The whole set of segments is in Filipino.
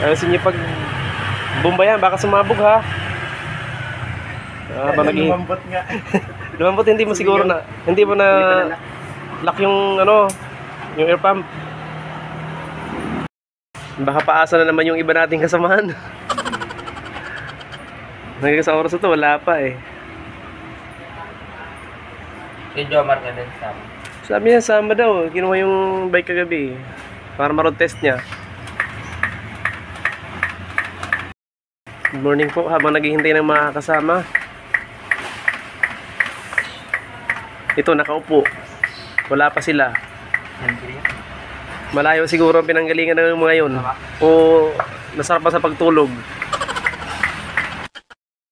Ayusin niyo pag bumbayan, baka sumabog ha. Lumambot nga. Lumambot, hindi mo siguro na, hindi mo na lock yung ano, yung air pump. Baka paasa na naman yung iba nating kasamahan. Hanggang sa oras na to, wala pa eh. Si Jomar nga din sama. Sabi niya, sama daw. Kinuha yung bike kagabi para ma-road test niya. Good morning po, habang naghihintay ng mga kasama. Ito, nakaupo. Wala pa sila. Malayo siguro ang pinanggalingan ng mga yun. O nasarap pa sa pagtulog.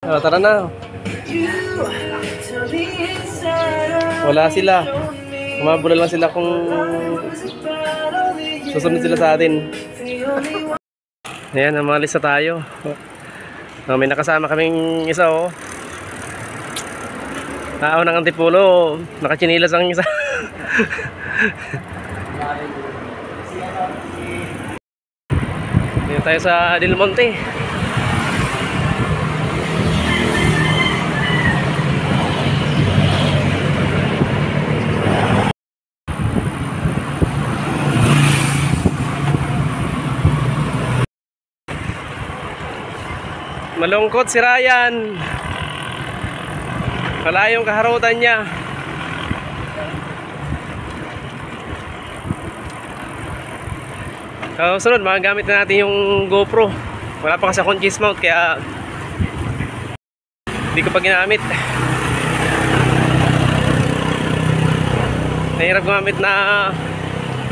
Tara na. Wala sila. Umabula lang sila kung susunod sila sa atin. Ayan, namalis na tayo. May nakasama kaming isa oh. Tao ng Antipulo, nakachinilas ang isa. Dito tayo sa Del Monte. Malungkot si Ryan. Wala yung kaharutan niya. Sunod, magagamit na natin yung GoPro. Wala pa kasi akong case mount kaya hindi ko pa ginamit. Nahirap gumamit na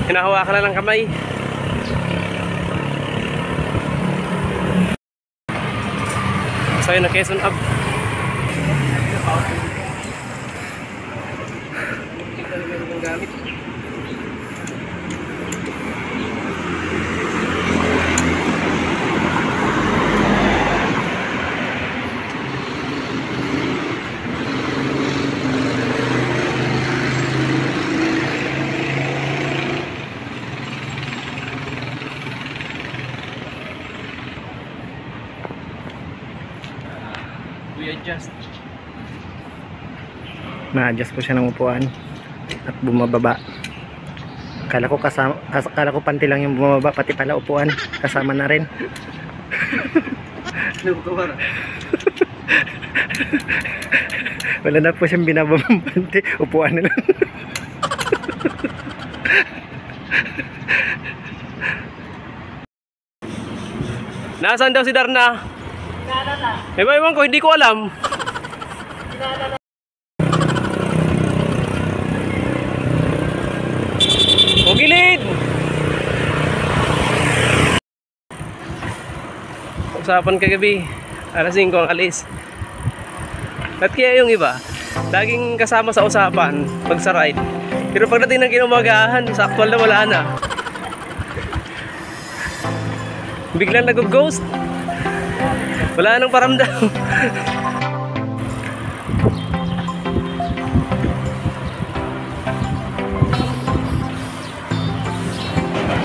hinahawakan na lang kamay. So yun na Quezon Up. Na-adjust po siya ng upuan at bumababa. Kala ko panty lang yung bumababa, pati pala upuan kasama na rin. Wala na po siyang binababang panty, upuan na lang. Nasaan daw si Darna? Ewan ko, hindi ko alam. O gilid! Usapan kagabi, alas 5 ang alis. At kaya yung iba, laging kasama sa usapan pag sa ride. Pero pagdating ng kinumagahan, sa actual na wala na. Biglang nag-ghost. Wala nang paramdam.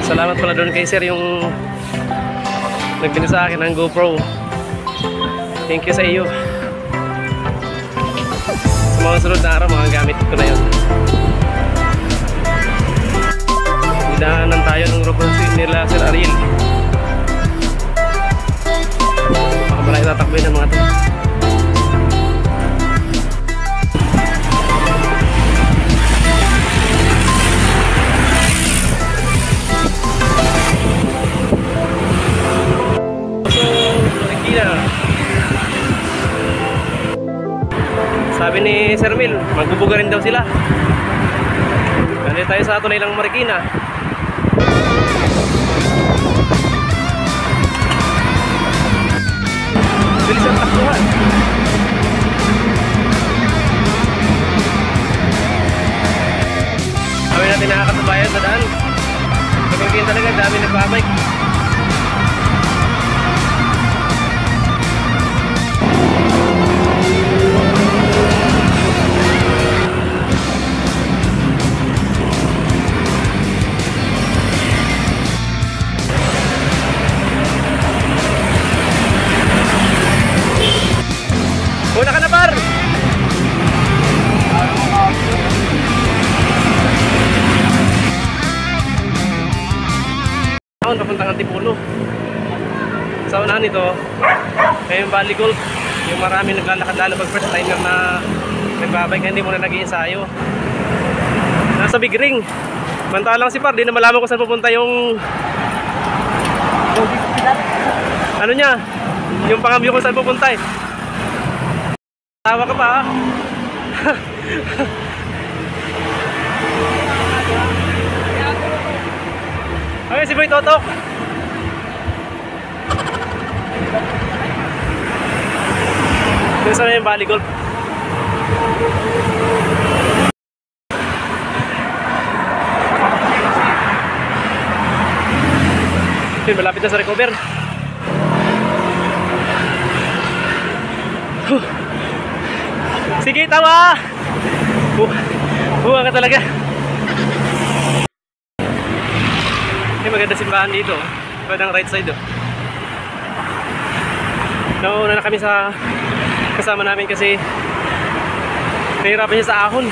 Salamat pala doon kay sir yung nagbili sa akin ng GoPro. Thank you sa iyo. Sa mga sunod na araw, mga gamit ko na yun. Idaanan tayo ng Robertson nila Sir Ariel. Baka malaki tatakboy ng mga to. Sabi ni Sir Mil, magbubuga rin daw sila. Nandito tayo sa tunay lang Marikina. Bilis ang takbuhan. Kami natin nakakatabayan sa daan. Kapag talaga, dami nagbabike. Tanawan, papuntang Antipolo. Sa unahan nito, yung Valley Golf. Yung marami naglalakad lalo pag first timer na nagbabike, hindi muna nag-iensayo. Nasa Big Ring. Mantalang si Par, di na malaman kung saan pupunta yung ano niya, yung pangambyo kung saan pupunta eh. Tawa ka pa ha? Okay, si Boy Totok. Doon sa may Valley Golf. Yun, malapit na sa recover. Sige, tawa! Buha ka talaga. May maganda simbahan dito. Padang right side. Nauna na kami sa kasama namin kasi nahirapan siya sa ahon.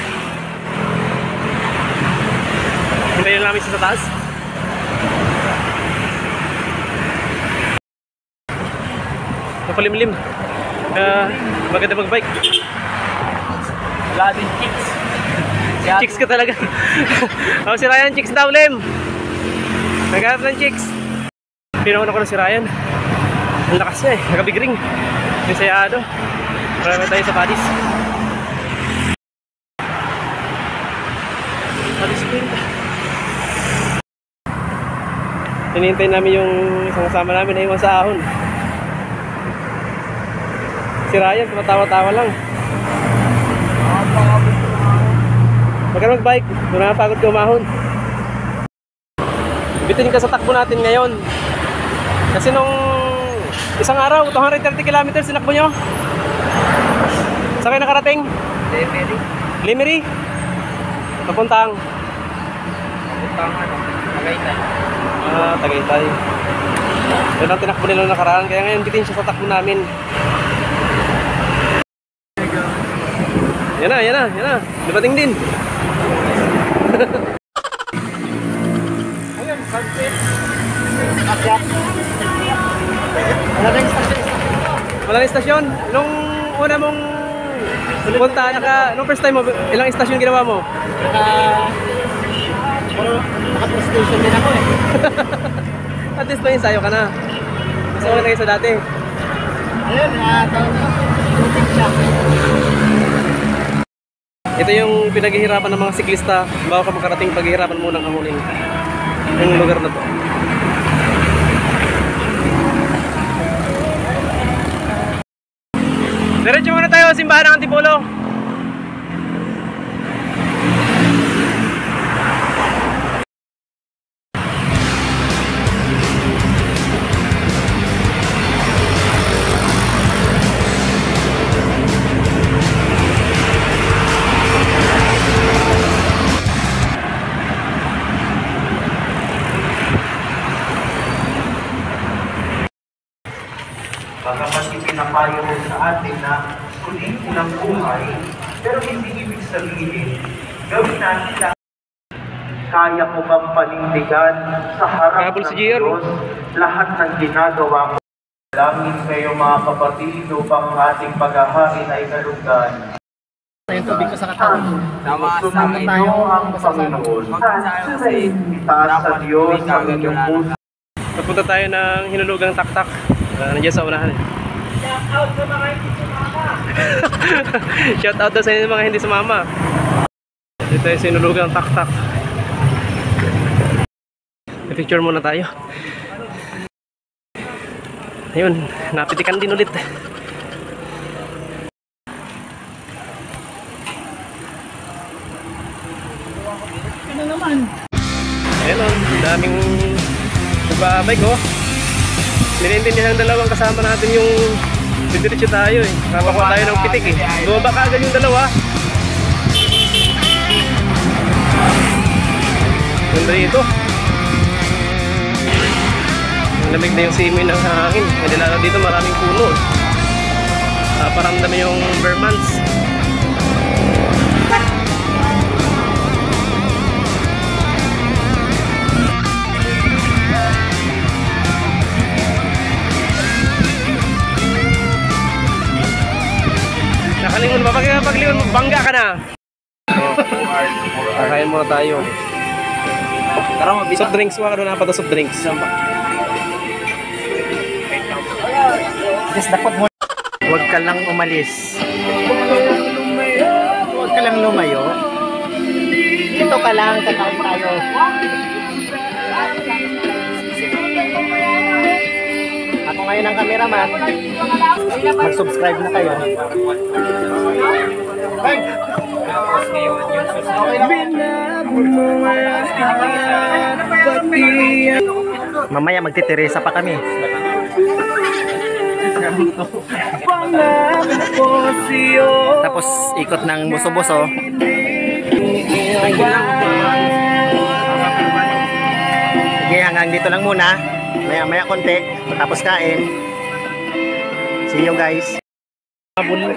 Hintayin namin siya sa taas. Napalimlim. Maganda magbike. Wala din chicks. Chicks ka talaga. Oh, si Ryan, chicks daw, Lim. Naghanap ng chicks. Pinakuna ko na si Ryan. Ang lakas niya eh, naka-big ring. Yung sayado. Marami tayo sa Padis. Padis Spring. Hinihintay namin yung isang kasama namin na iwan sa ahon. Si Ryan, tumatawa-tawa lang. Huwag ka na mag-bike, doon na pagod ka umahon. Bitin ka sa takbo natin ngayon. Kasi nung isang araw, 230 kilometers sinakbo nyo. Saan kayo nakarating? Lemery. Lemery? Papuntang? Papuntang ano? Tagaytay. Ah, Tagaytay. Doon ang tinakbo nila nakaraan, kaya ngayon bitin siya sa takbo namin. Yan na. Dumating din. Ayun, sunset. Akyat. Wala na istasyon. Nung una mong punta, nung first time mo, ilang istasyon ginawa mo? Naka-first station din ako eh. At least may ensayo ka na. Mas okay na kayo sa dati. Ayun, tubig siya. Ito yung pinaghihirapan ng mga siklista bago ka makarating, paghihirapan mo ng ahunin yung lugar na to. Diretso muna tayo sa simbahan ng Antipolo. Bagamat ipinapayo mo sa atin na sulitin ang buhay, pero hindi ibig sabihin, gawin natin lahat. Kaya mo bang panindigan sa harap Habol ng si JR, Diyos lahat ng ginagawa mo? Langin kayo mga kapatid upang ating paghahari ay kalugdan. Yung tubig ko sa katawan. Sumunod tayo ang Panginoon. Itaas sa Diyos ang inyong puso. Napunta tayo ng hinulugang taktak. Nandiyan sa unahan. Shout out sa mga hindi sumama. Shout out sa inyo mga hindi sumama. Dito yung sinulugang taktak. I-picture muna tayo. Ayun, napitikan din ulit. Ano naman? Ayun o, daming nagbabike oh. Ninintindihan ng dalawang kasama natin yung didiretso tayo eh. Napakuha tayo ng pitik eh. Bumaba ka agad yung dalawa. Ganda dito. Lamig na yung simoy ng hangin. Hindi lalo dito maraming puno. Paramdam yung Vermonts. muna. Kakain muna tayo. Soft drinks mo, ano na pa to soft drinks? Yes, dapat mo. Huwag ka lang umalis. Huwag ka lang lumayo. Dito ka lang, kakain tayo. Ako ngayon ang cameraman. Mag-subscribe na kayo. Mamaya magtitiresa pa kami. Tapos ikot ng buso-buso. Sige, hanggang dito lang muna. Maya-maya konti. Tapos kain. See you guys. Habol.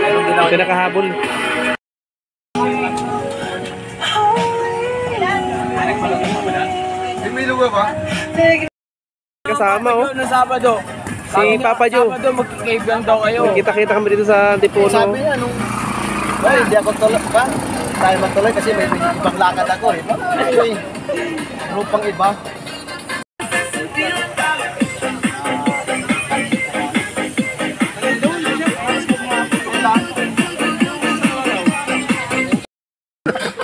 Ito nakahabol. Kasama oh. Noong Sabado. Si Papa Jo. Sabado, mag-cave lang daw kayo. Kita-kita kami dito sa Antipuno. Sabi niya, nung... Ay, hindi ako tuloy ba? Tayo magtuloy kasi may ibang lakad ako eh. Anyway, rupang iba.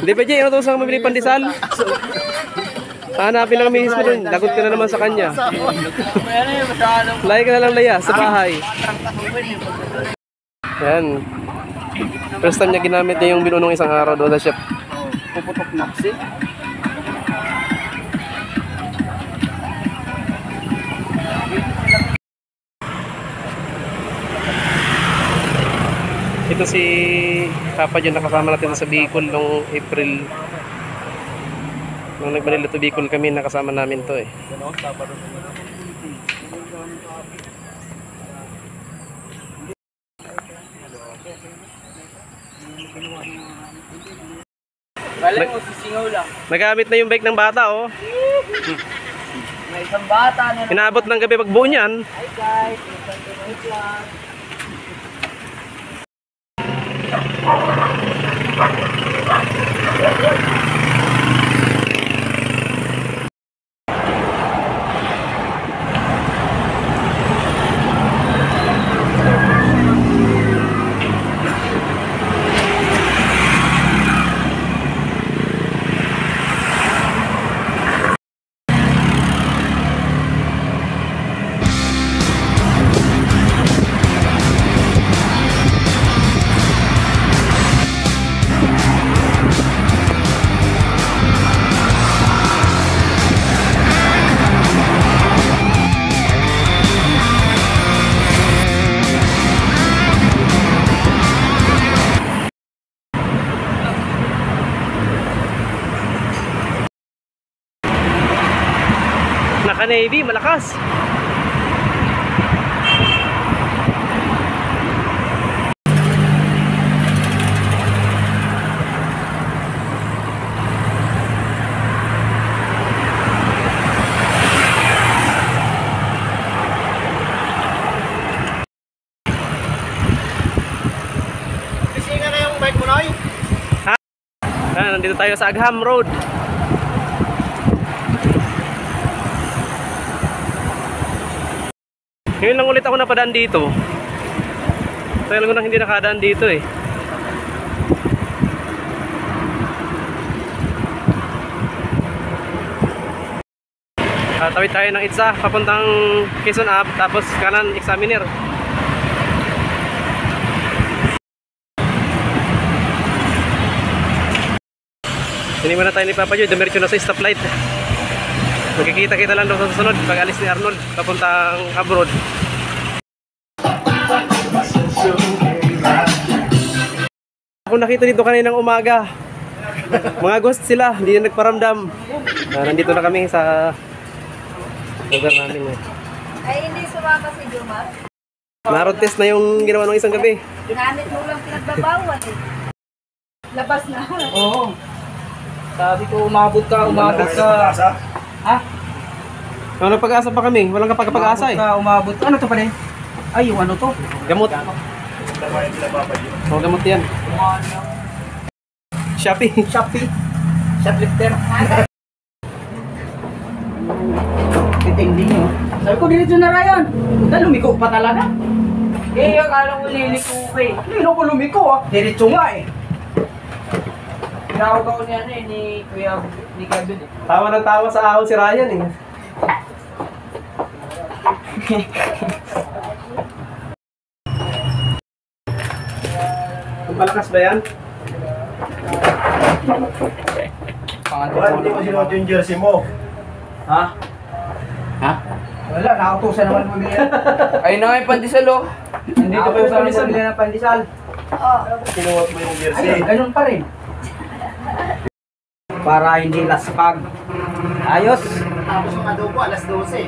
Hindi ba Jay, ano to sa mabili pandesal? Hanapin lang kami mismo dun. Lagot ka na naman sa kanya. Laya ka na lang laya sa bahay. Yan. First time niya ginamit niya yung binunong isang araw doon sa shop. Puputok na kasi. Ito si Papa John, nakasama natin sa Bicol noong April. Nung nag-Manila to Bicol kami, nakasama namin to eh. Galing mo, sisingaw lang. Nagamit na yung bike ng bata oh. May isang bata na... Inaabot ng gabi pagbuo niyan. Hi guys, wait lang. Naka-Navy, malakas. Sisinga na yung bike mo, Noy? Nandito tayo sa Agham Road. Ngayon lang ulit ako napadaan dito. Tagal ko nang hindi nakadaan dito eh. Tawid tayo ng Itza, papuntang Quezon Ave, tapos kanan Examiner. Siniman na tayo ni Papa Joy, dumiretso na sa stoplight. Magkikita-kita lang daw sa susunod pag alis ni Arnold papuntang abroad. Ako nakita dito kaninang umaga. Mga ghost sila, hindi na nagparamdam. Nandito na kami sa lugar namin. Ay, hindi sumama si Jomar. Na-road test na yung ginawa ng isang gabi. Ginamit mo lang pinagbabawal eh. Labas na. Oo. Sabi ko, umabot ka. Ha? Walang pag-asa pa kami, walang kapag-asa eh. Umabot ka. Ano to pa rin? Ay, yung ano to? Gamot. Oh, gamot yan. Shopee. Shoplifter. Titindi nyo. Sabi ko, diretso na Ryan. Punta, lumiko pa talaga. Eh, akala ko liliko ko eh. Hindi ko lumiko ah. Diretso nga eh. Tinawag ako ni ano eh, ni Kuya, ni Kevin eh. Tawa ng tawa sa ahon si Ryan eh. Malakas ba yan? Hindi mo sinuot yung jersey mo. Ha? Wala, nakautusan naman mo niya. Ayun na nga yung pandesal oh. Hindi ko pa yung nila ng pandesal. Sinuot mo yung jersey. Ayun, ganun pa rin. Para hindi laspag. Ayos. Tapos yung adobo, alas 12.